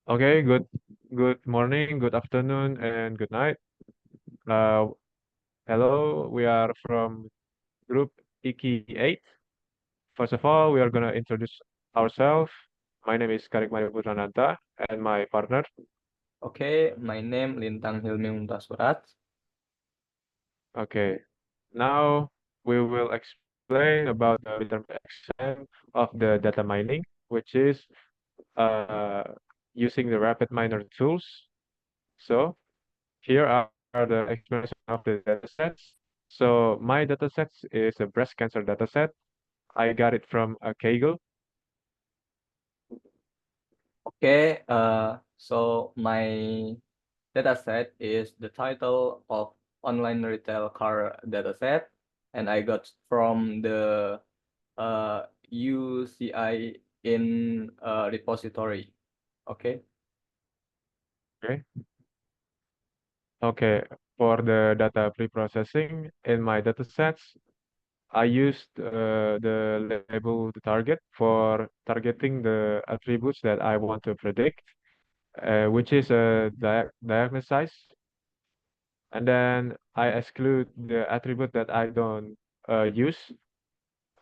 Okay, good morning, good afternoon, and good night. Uh, Hello, we are from group Iki 8. First of all, we are gonna introduce ourselves. My name is Karik Mari Putrananta, and my partner. Okay, my name Lintang Hilmi Muntasurat. Okay, now we will explain about the midterm exam of the data mining, which is uh, using the rapid miner tools. So here are the explanation of the datasets. So my datasets is a breast cancer dataset. I got it from a Kaggle. Okay, so my dataset is the title of online retail car dataset, and I got from the UCI in repository. Okay. Okay. Okay. For the data preprocessing in my datasets, I used the label to target for targeting the attributes that I want to predict, which is a diagnosis. And then I exclude the attribute that I don't use,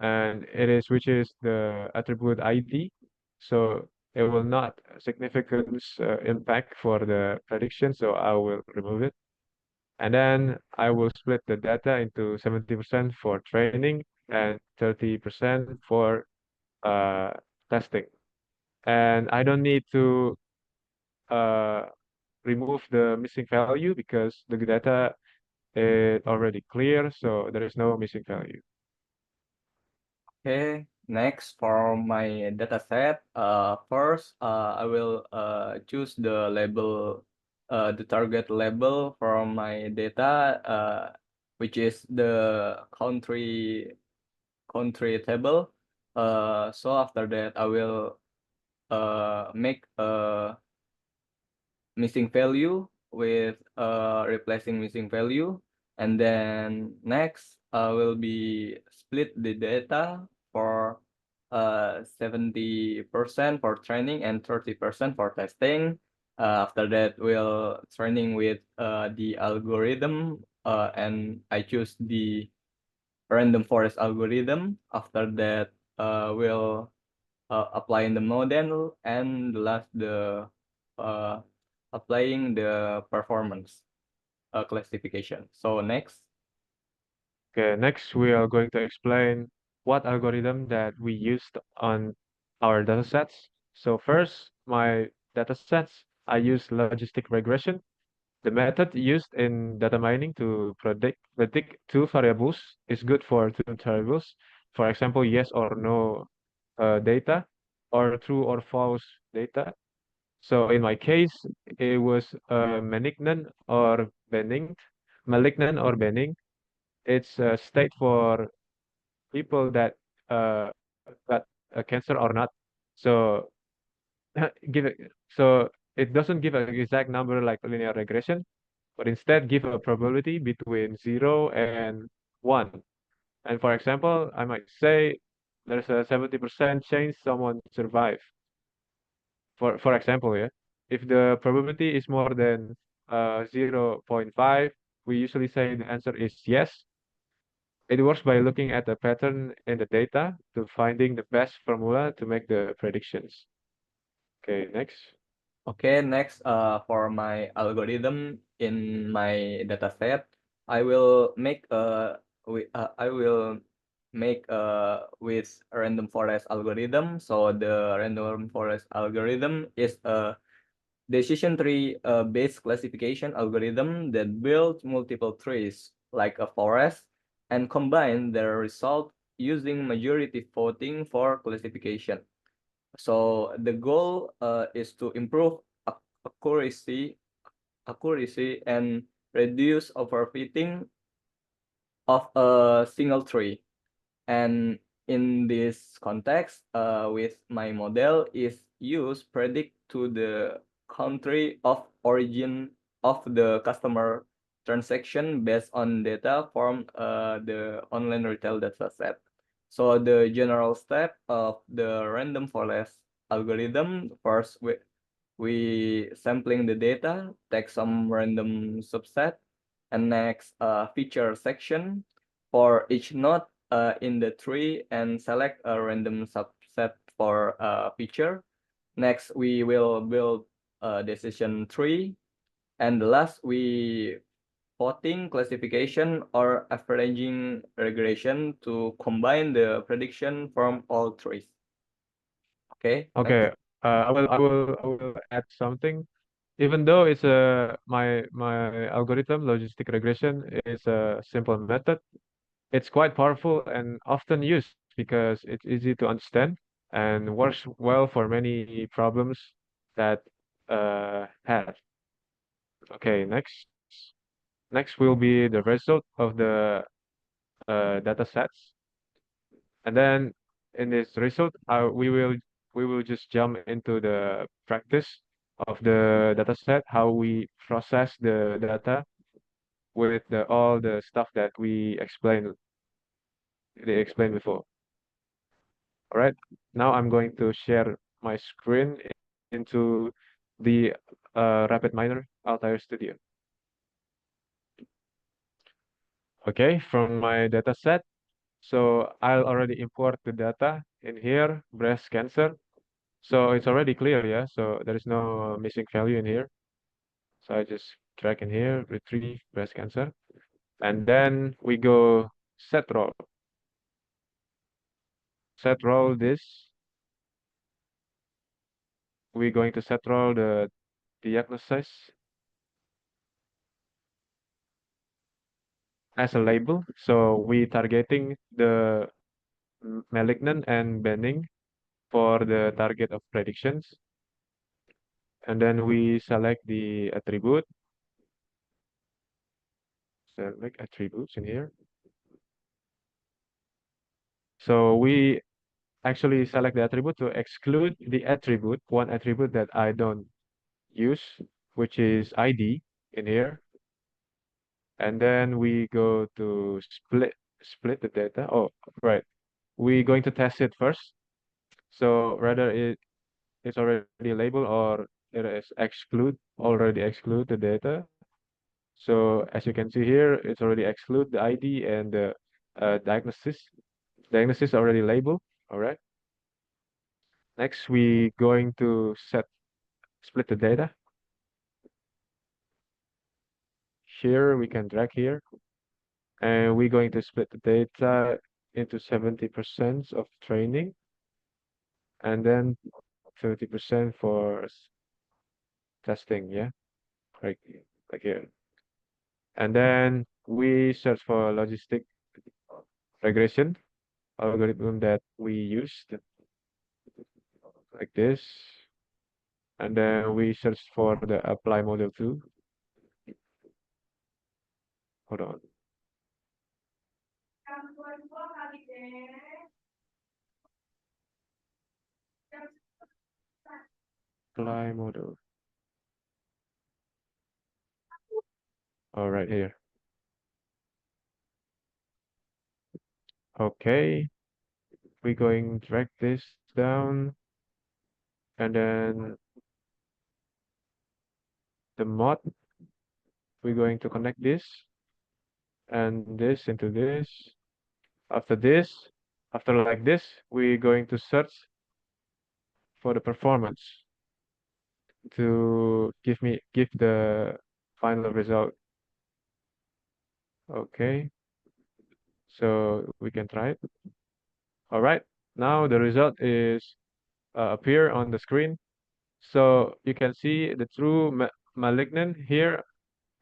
and it is which is the attribute ID. So it will not significant impact for the prediction, so I will remove it. And then I will split the data into 70% for training and 30% for uh, testing. And I don't need to uh, remove the missing value because the data is already clear, so there is no missing value. Okay, next for my dataset, first I will choose the label, the target label from my data, which is the country table. So after that, I will make a missing value with replacing missing value, and then next will be split the data for 70% for training and 30% for testing. After that, we'll training with the algorithm, and I choose the random forest algorithm. After that, we'll applying the model, and last the uh, applying the performance classification. So next. Okay, next we are going to explain what algorithm that we used on our datasets. So first, my datasets, I use logistic regression. The method used in data mining to predict two variables is good for two variables. For example, yes or no data, or true or false data. So in my case, it was malignant or benign. It's a state for people that got a cancer or not. So give it so it doesn't give an exact number like linear regression, but instead give a probability between 0 and 1. And for example, I might say there's a 70% chance someone survive. For example, yeah. If the probability is more than 0.5, we usually say the answer is yes. It works by looking at the pattern in the data to finding the best formula to make the predictions. Okay, next. Okay, next for my algorithm in my dataset, I will make I will make with random forest algorithm. So the random forest algorithm is a decision tree based classification algorithm that builds multiple trees like a forest and combine their result using majority voting for classification. So the goal is to improve accuracy, and reduce overfitting of a single tree. And in this context, with my model is use predict to the country of origin of the customer transaction based on data from the online retail data set. So the general step of the random forest algorithm, first we sampling the data, take some random subset, and next feature section for each node in the tree and select a random subset for feature. Next, we will build a decision tree. And the last, we voting classification or averaging regression to combine the prediction from all trees. Okay, Okay, next. I will add something. Even though it's my algorithm logistic regression is a simple method, it's quite powerful and often used because it's easy to understand and works well for many problems that have. Okay, next will be the result of the data sets, and then in this result, we will just jump into the practice of the data set, how we process the data with all the stuff that they explained before. All right. Now I'm going to share my screen into the RapidMiner Altair Studio. Okay, from my data set. So I'll already import the data in here, breast cancer. So it's already clear, yeah. So there is no missing value in here. So I just drag in here, retrieve breast cancer. And then we go set role. Set role this. We're going to set role the diagnosis as a label. So we targeting the malignant and benign for the target of predictions. And then we select the attribute, select attributes in here. So we actually select the attribute to exclude the attribute, one attribute that I don't use, which is ID in here. And then we go to split the data. Oh, right. We're going to test it first. So rather it's already labeled or it is already exclude the data. So as you can see here, it's already exclude the ID and the diagnosis. Diagnosis already labeled. All right. Next, we going to split the data. Here we can drag here, and we're going to split the data into 70% of training, and then 30% for testing. Yeah, like like here. And then we search for logistic regression algorithm that we used like this. And then we search for the apply model too. Hold on. Apply model. All right, here. Okay. We're going to drag this down. And then the mod, we're going to connect this and this into this. After this, after like this, we're going to search for the performance to give the final result. Okay, so we can try it. All right, now the result is appear on the screen. So you can see the true malignant here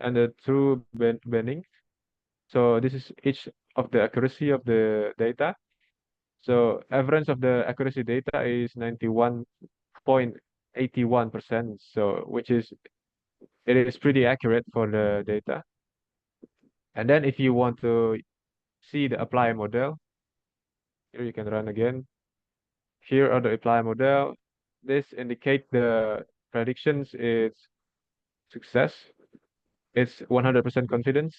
and the true benign. So this is each of the accuracy of the data. So average of the accuracy data is 91.81%. So which is it is pretty accurate for the data. And then if you want to see the apply model, here you can run again. Here are the apply model. This indicate the predictions is success. It's 100% confidence.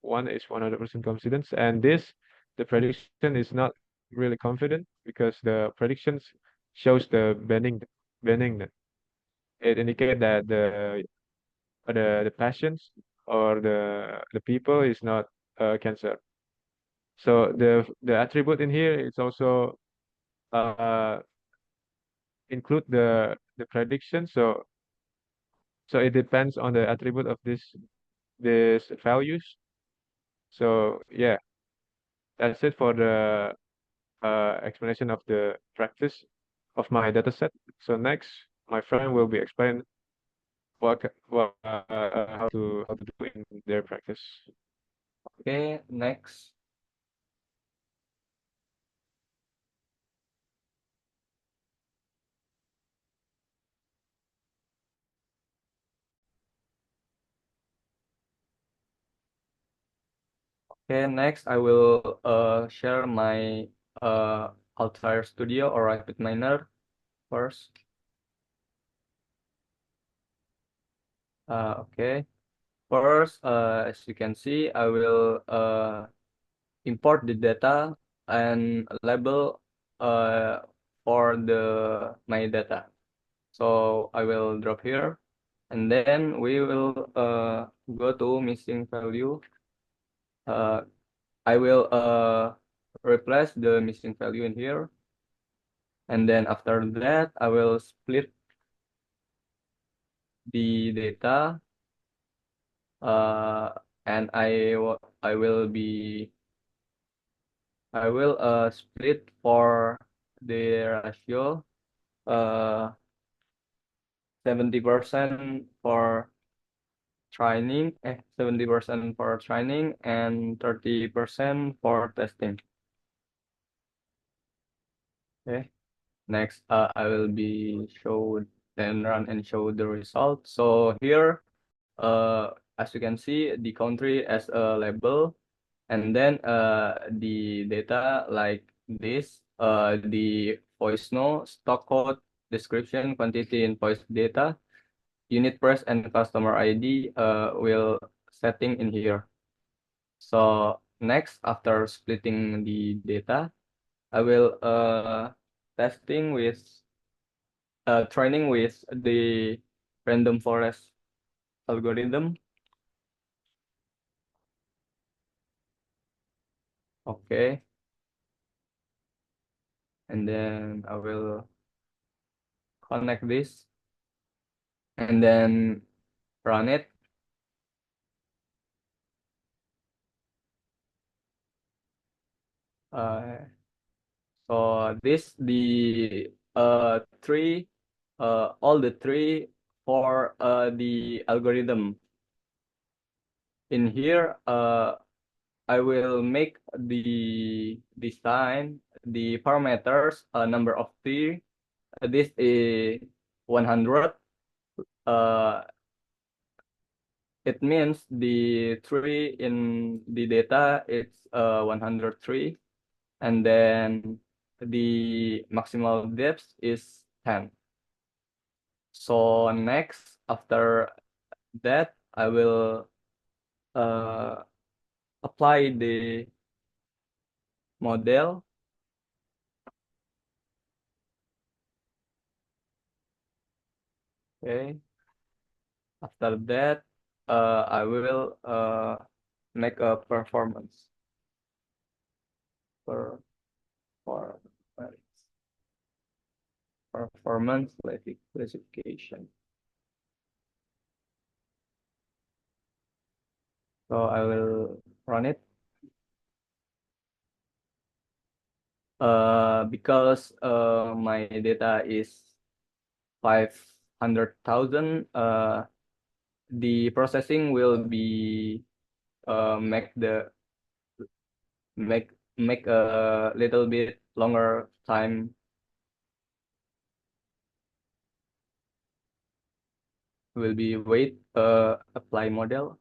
One is 100% confidence, and this the prediction is not really confident because the predictions shows the benign. it indicates that the patients or the people is not cancer. So the attribute in here is also uh, include the prediction. So it depends on the attribute of this values. So yeah, that's it for the explanation of the practice of my dataset. So next, my friend will be explain how to do in their practice. Okay, next. Okay, next I will share my Altair Studio or RapidMiner first. Okay. First, as you can see, I will import the data and label for the my data. So I will drop here, and then we will go to missing value. Uh, I will replace the missing value in here, and then after that, I will split the data, uh, and I will split for the ratio, uh 70% for training, 70% for training and 30% for testing. Okay. Next, I will be showed then run and show the result. So here, as you can see, the country as a label, and then the data like this, the voice no, stock code, description, quantity, invoice data, unit price, and customer ID will setting in here. So next, after splitting the data, I will testing with training with the random forest algorithm. Okay, and then I will connect this and then run it. Uh, so this the three all the three for the algorithm. In here, I will make the design the parameters number of three. This is 100. Uh, it means the three in the data it's 103, and then the maximal depth is 10. So next, after that, I will uh, apply the model. Okay. After that, I will make a per for performance classification. So I will run it. Because my data is 500,000. The processing will be make make make a little bit longer time. Will be wait apply model.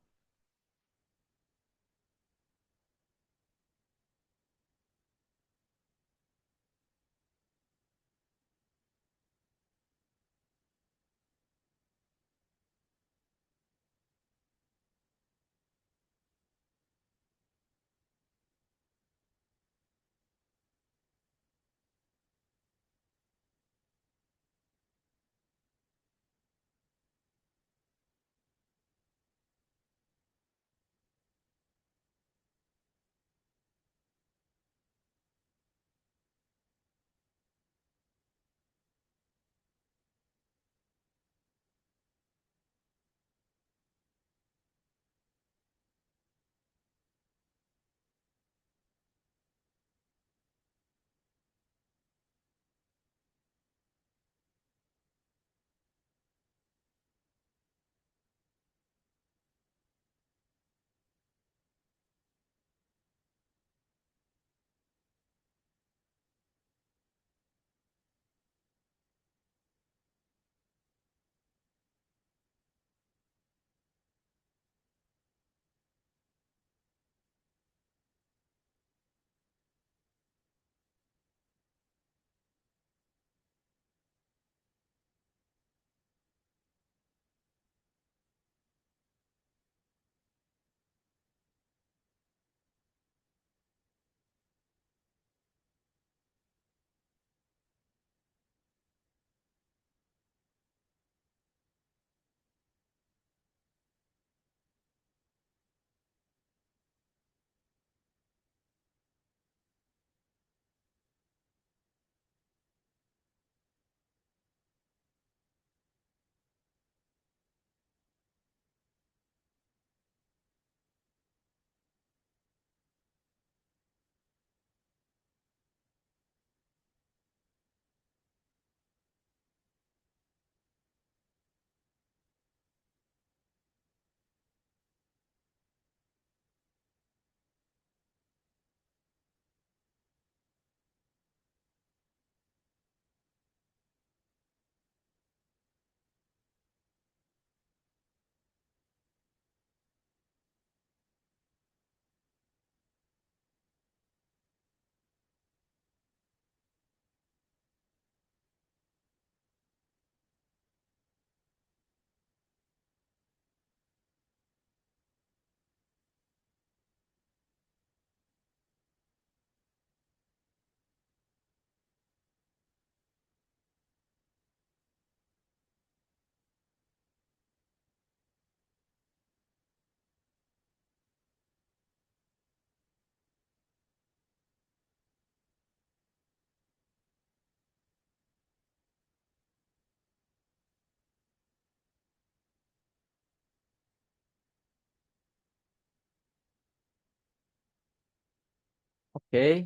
Okay.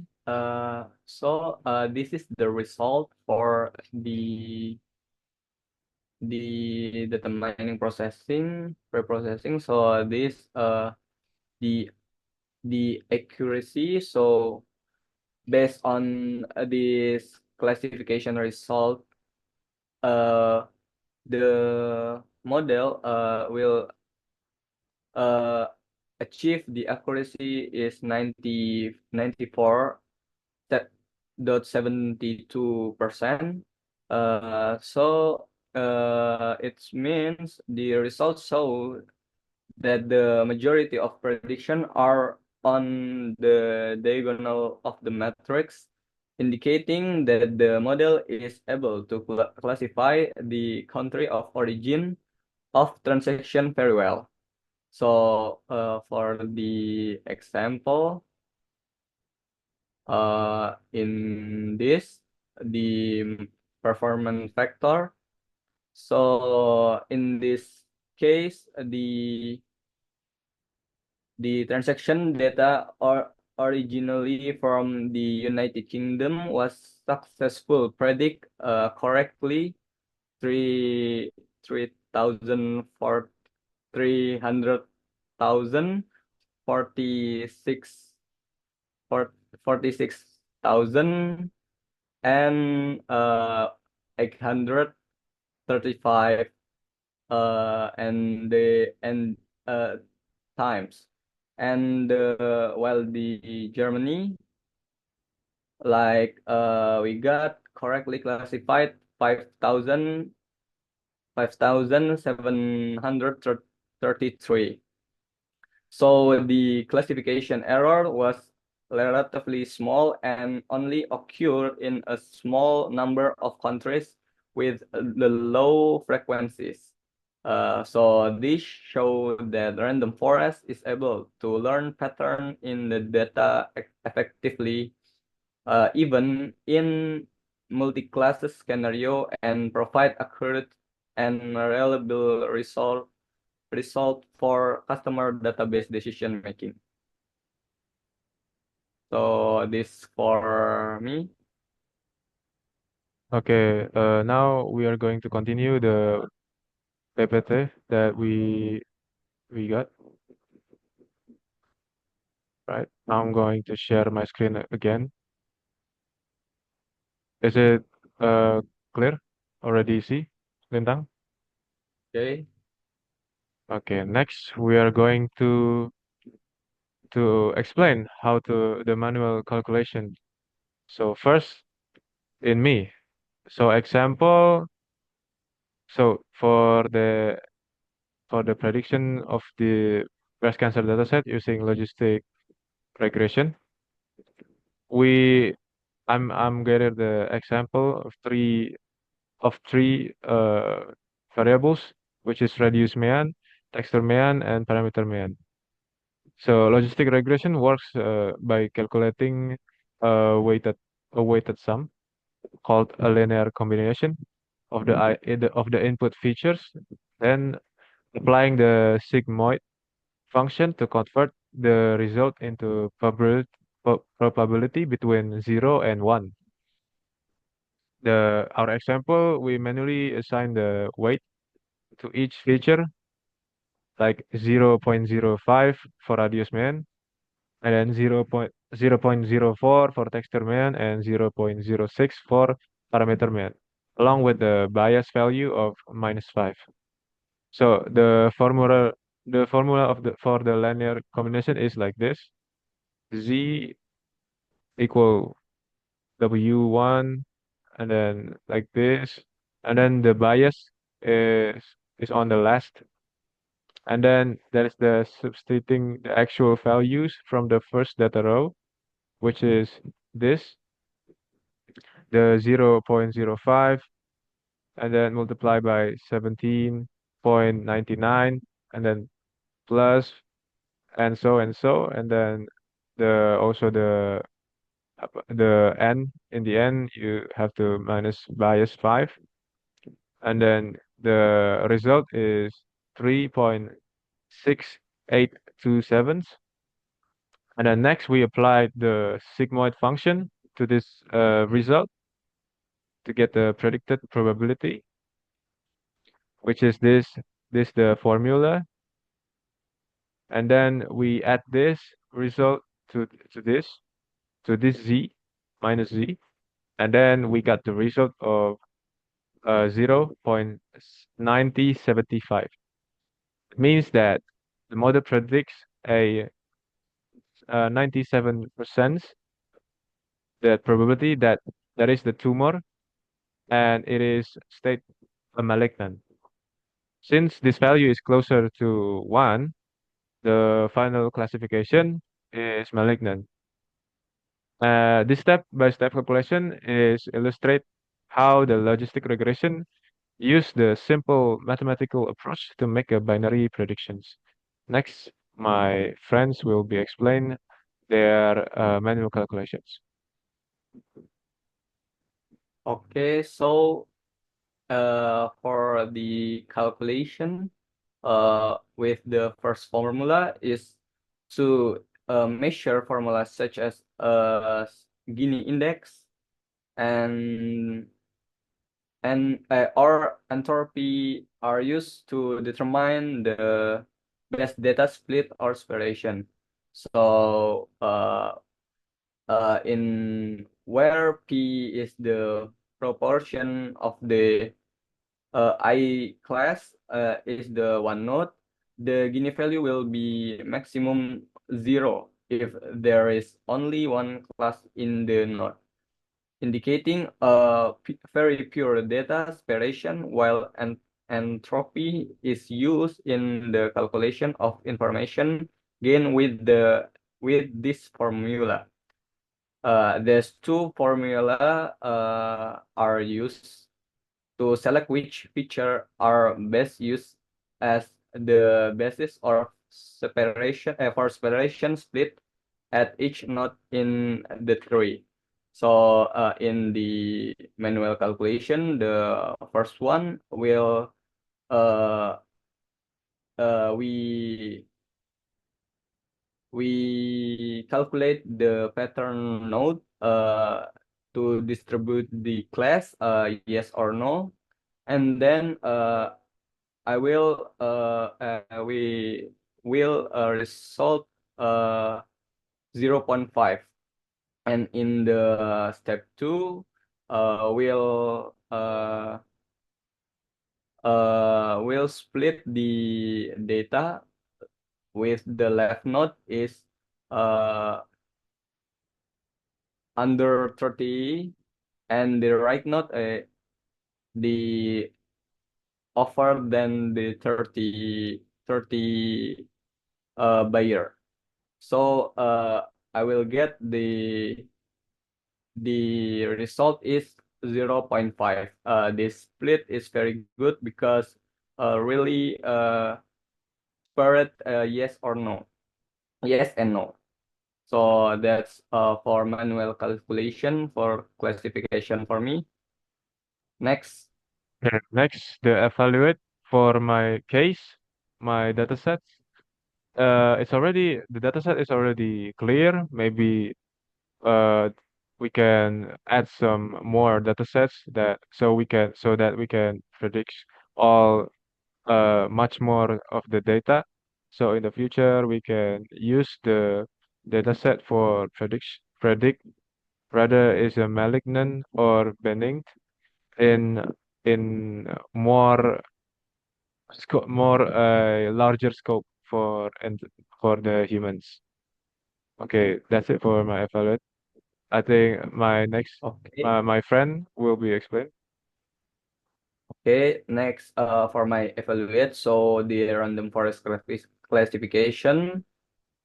This is the result for the data mining processing, preprocessing. So this the the accuracy. So based on this classification result, uh the model will uh achieve the accuracy is 94 dot 72%. It means the results show that the majority of prediction are on the diagonal of the matrix, indicating that the model is able to classify the country of origin of transaction very well. So for the example, in this, the performance factor. So in this case, the transaction data originally from the United Kingdom was successful predict correctly three 300,046 for 46,000 and 835 and uh times. And while the Germany, like we got correctly classified 5,733. So the classification error was relatively small and only occurred in a small number of countries with the low frequencies. So this show that random forest is able to learn pattern in the data effectively, even in multi-classes scenario, and provide accurate and reliable result for customer database decision making. So this for me. Okay, now we are going to continue the PPT that we got, right? I'm going to share my screen again. Is it uh clear? Already see, Lintang? Okay. Okay, next we are going to explain how to the manual calculation. So first in me. So example, so for the prediction of the breast cancer dataset using logistic regression, we I'm getting the example of three variables, which is radius mean, texture mean, and parameter mean. So logistic regression works by calculating a weighted a weighted sum called a linear combination of of the input features, then applying the sigmoid function to convert the result into probability between 0 and 1. Our example, we manually assign the weight to each feature, like 0.05 for radius man, and then 0.04 for texture man, and 0.06 for parameter man, along with the bias value of -5. So the formula of the for the linear combination is like this: Z equal W1, and then like this, and then the bias is is on the last, and then there is the substituting the actual values from the first data row, which is this, the 0.05, and then multiply by 17.99, and then plus, and so, and then the n in the end you have to minus bias 5, and then the result is 3.6827. And then next we applied the sigmoid function to this result to get the predicted probability, which is this the formula. And then we add this result to to this to this z minus z, and then we got the result of 0.9075. It means that the model predicts a 97% the probability that that is the tumor and it is state malignant. Since this value is closer to 1, the final classification is malignant. This step-by-step calculation is illustrate how the logistic regression use the simple mathematical approach to make a binary predictions. Next, my friends will be explain their manual calculations. Okay, so for the calculation, with the first formula is to measure formulas such as Gini index and or entropy are used to determine the best data split or separation. So in where P is the proportion of the I class is the one node, the Gini value will be maximum 0 if there is only one class in the node, indicating a very pure data separation, while entropy is used in the calculation of information gained with this formula. There's two formula are used to select which feature are best used as the basis or separation for separation split at each node in the tree. So in the manual calculation, the first one will uh, we calculate the pattern node to distribute the class yes or no, and then we will result uh 0.5, and in the step 2 we'll split the data with the left node is uh under 30 and the right node the over than the 30 buyer. So I will get the result is 0.5. This split is very good because really separate yes or no, yes and no. So that's for manual calculation for classification for me. Next. Okay, next, the evaluate for my case, my dataset. The dataset is already clear. Maybe uh, we can add some more datasets so that we can predict all much more of the data. So in the future, we can use the dataset for predict whether is a malignant or benign in more more larger scope for the humans. Okay, that's it for my evaluate. I think Okay. my friend will be explained. Okay, next for my evaluate, so the random forest classification,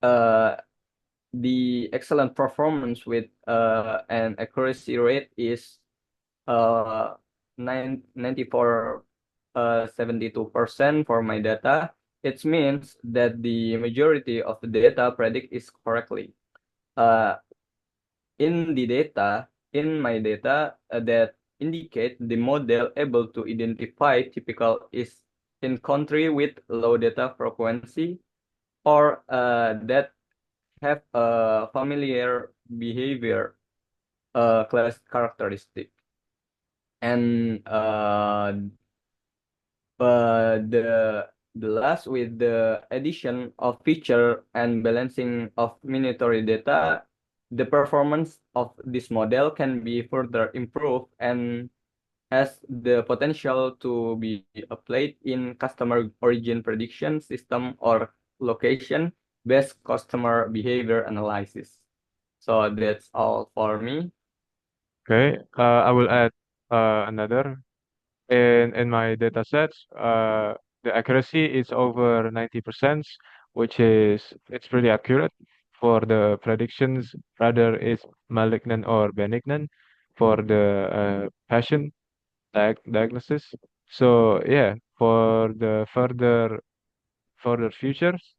uh, the excellent performance with an accuracy rate is 94 72% for my data. It means that the majority of the data predict is correctly. Uh, in my data that indicate the model able to identify typical is in country with low data frequency or that have a familiar behavior class characteristic, and the last with the addition of feature and balancing of monetary data, the performance of this model can be further improved and has the potential to be applied in customer origin prediction system or location based customer behavior analysis. So that's all for me. Okay, I will add another. In my data sets, the accuracy is over 90%, which is it's pretty accurate for the predictions, whether it's malignant or benign for the patient diagnosis. So yeah, for the further futures,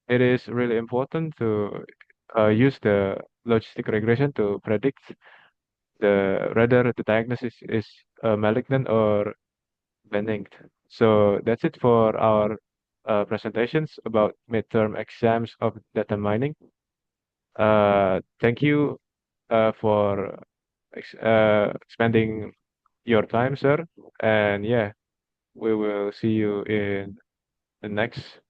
it is really important to use the logistic regression to predict the whether the diagnosis is malignant or benign. So that's it for our presentations about midterm exams of data mining. Thank you for spending your time, sir. And yeah, we will see you in the next